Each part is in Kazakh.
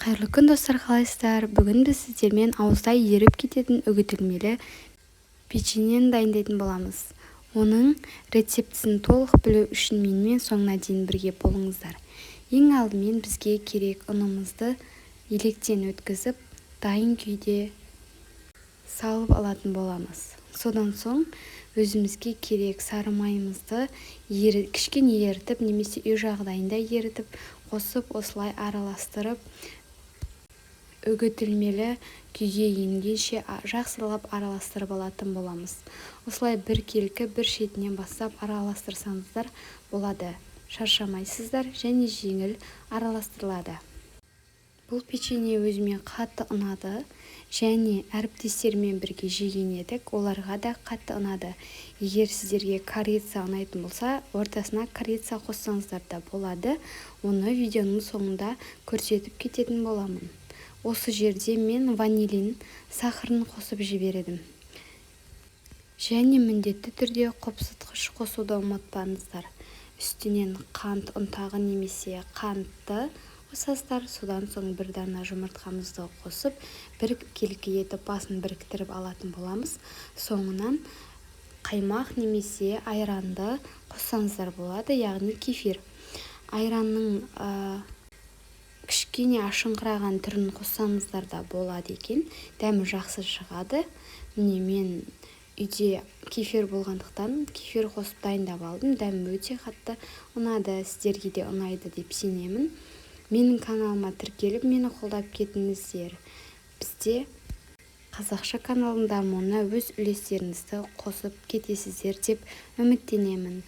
Қайырлы күн достар, қалайсыздар? Бүгін біз сіздермен ауызда еріп кететін үгітілмелі печеньені дайындайтын боламыз. Оның рецептісін толық білу үшін менімен соңына дейін бірге болыңыздар. Ең алдымен бізге керек ұнымызды електен өткізіп, дайын күйде салып алатын боламыз. Содан соң өзімізге керек сары майымызды кішкене ерітіп, немесе үй жағдайында ерітіп, қосып, осылай араластырып, үгітілмелі күйге енгенше жақсылап араластырып алатын боламыз. Осылай біркелкі бір шетінен бастап араластырсаңыздар болады. Шаршамайсыздар және жеңіл араластырылады. Бұл печенье өзіме қатты ұнады және әріптестермен бірге жеген едік, оларға да қатты ұнады. Егер сіздерге корица ұнайтын болса, ортасына корица қоссаңыздар да болады. Оны видеоның соңында көрсетіп кететін боламын. Осы жерде мен ванилин сахарын қосып жібередім. Және міндетті түрде қопсытқыш қосуды ұмытпаңыздар. Үстінен қант ұнтағы немесе қантты қосасыздар. Содан соң бір дана жұмыртқамызды қосып, біркелкі етіп басын біріктіріп алатын боламыз. Соңынан қаймақ немесе айранды қоссаңыздар болады, яғни кефир. Айранның кішкене ашыңқыраған түрін қоссаңыздар да болады екен. Дәмі жақсы шығады. Міне мен үйде кефир болғандықтан кефир қосып дайындап алдым. Дәмі өте қатты ұнады. Сіздерге де ұнайды деп сенемін. Менің каналыма тіркеліп, мені қолдап кетіңіздер. Бізде қазақша каналдың дамуына өз үлестеріңізді қосып кетесіздер деп үміттенемін.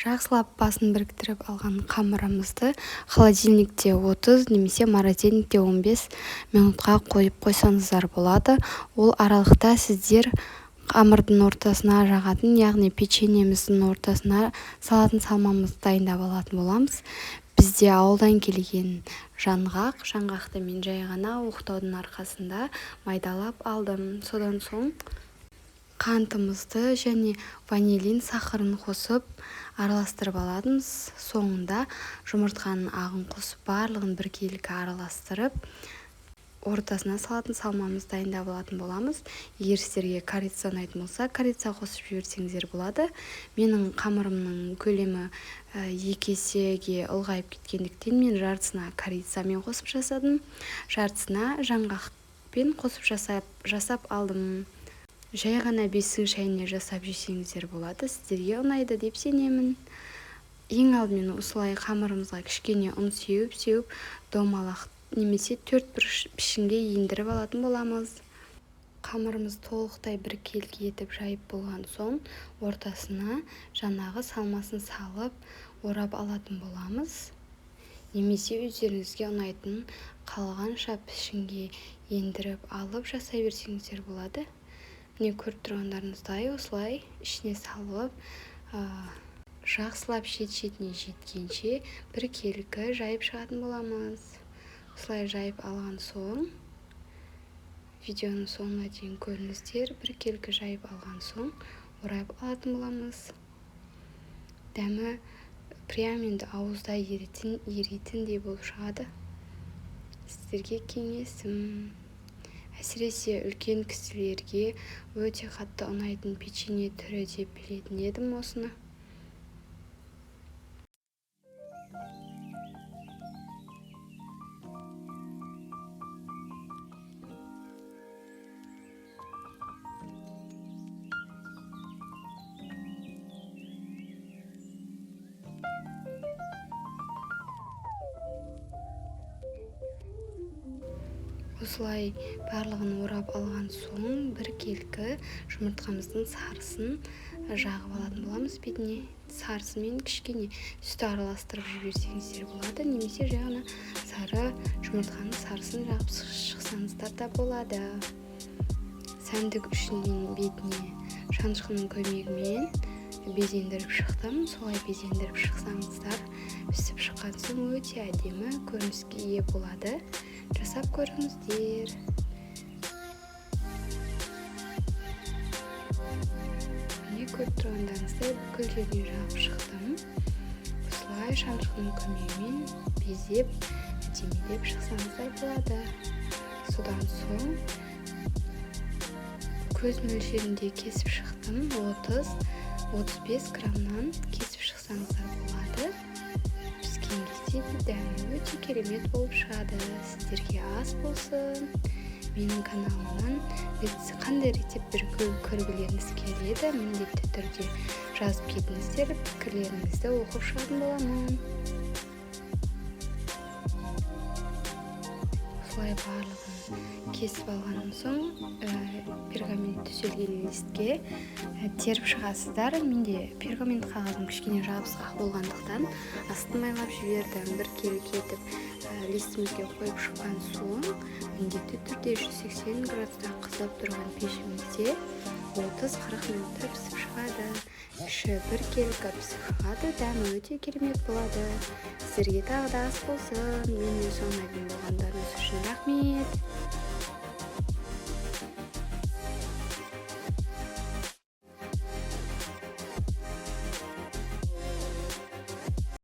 Жақсылап басын біріктіріп алған қамырымызды холодильникте 30 немесе морозильникте 15 минутқа қойып қойсаңыздар болады. Ол аралықта сіздер қамырдың ортасына жағатын, яғни печеньеміздің ортасына салатын салмамызды дайындап алатын боламыз. Бізде ауылдан келген жаңғақты мен жай ғана оқтаудың арқасында майдалап алдым. Содан соң қантымызды және ванилин сахарын қосып араластырып аламыз. Соңында жұмыртқаның ағын қосып барлығын біркелкі араластырып, ортасына салатын салмамызды дайындап алатын боламыз. Егер сіздерге корица ұнайтын болса, корица қосып жіберсеңіздер болады. Менің қамырымның көлемі 2 есеге ұлғайып кеткендіктен мен жартысына корицамен қосып жасадым, жартысына жаңғақпен қосып жасап алдым. Жай ғана 5 шайына жасап жесеңіздер болады. Сіздерге ұнайды деп сенемін. Ең алдымен осылай қамырымызға кішкене ұн сеуіп, домалақ немесе 4 пішінге ендіріп алатын боламыз. Қамырымыз толықтай біркелкі етіп жайып болған соң, ортасына жаңағы салмасын салып, орап алатын боламыз. Немесе өздеріңізге ұнайтын қалғанша пішінге ендіріп алып жасай берсеңіздер болады. Міне көріп тұрғандарыңыздай осылай ішіне салып, жақсылап шет-шетіне жеткенше біркелкі жайып шығатын боламыз. Осылай жайып алған соң, видеоның соңына дейін көріңіздер, біркелкі жайып алған соң орап алатын боламыз. Дәмі прям енді ауызда еритіндей болып шығады. Сіздерге кеңесім. Әсіресе үлкен кісілерге өте қатты ұнайтын печенье түрі деп білетін едім осыны. Осылай барлығын орап алған соң біркелкі жұмыртқамыздың сарысын жағып алатын боламыз бетіне. Сарысымен кішкене сүт араластырып жіберсеңіздер болады, немесе жай ғана сары жұмыртқаның сарысын жағып шықсаңыздар да болады. Сәндік үшін бетіне шанышқының көмегімен безендіріп шықтым. Солай безендіріп шықсаңыздар, пісіп шыққан соң өте әдемі көрініске ие болады. Жасап көріңіздер. Міне көріп тұрғандарыңыздай бүкіл жеріне жағып шықтым. Осылай шанышқының көмегімен безеп демелеп шықсаңыздар болады. Содан соң көз мөлшерінде кесіп шықтым. 30-35 граммнан кесіп шықсаңыздар болады. Піскен кезде дәмі өте керемет болып шығады. Сіздерге ас болсын. Менің каналымнан қандай рецепттер көргілеріңіз келеді, міндетті түрде жазып кетіңіздер, пікірлеріңізді оқып шығатын боламын. Осылай барлығын кесіп алғаным соң пергамент төселген листке теріп шығасыздар. Менде пергамент қағазым кішкене жабысқақ болғандықтан астын майлап жібердім. Бір келі кетіп листімізге қойып шыққан соң міндетті түрде 180 градуста қызып тұрған пешімізде 30-40 минутта пісіп шығады. Іші бір келігі пісіп шығады, дәмі өте керемет болады. Сіздерге тағы да ас болсын. Менің соңына дейін болғандарыңыз үшін рахмет.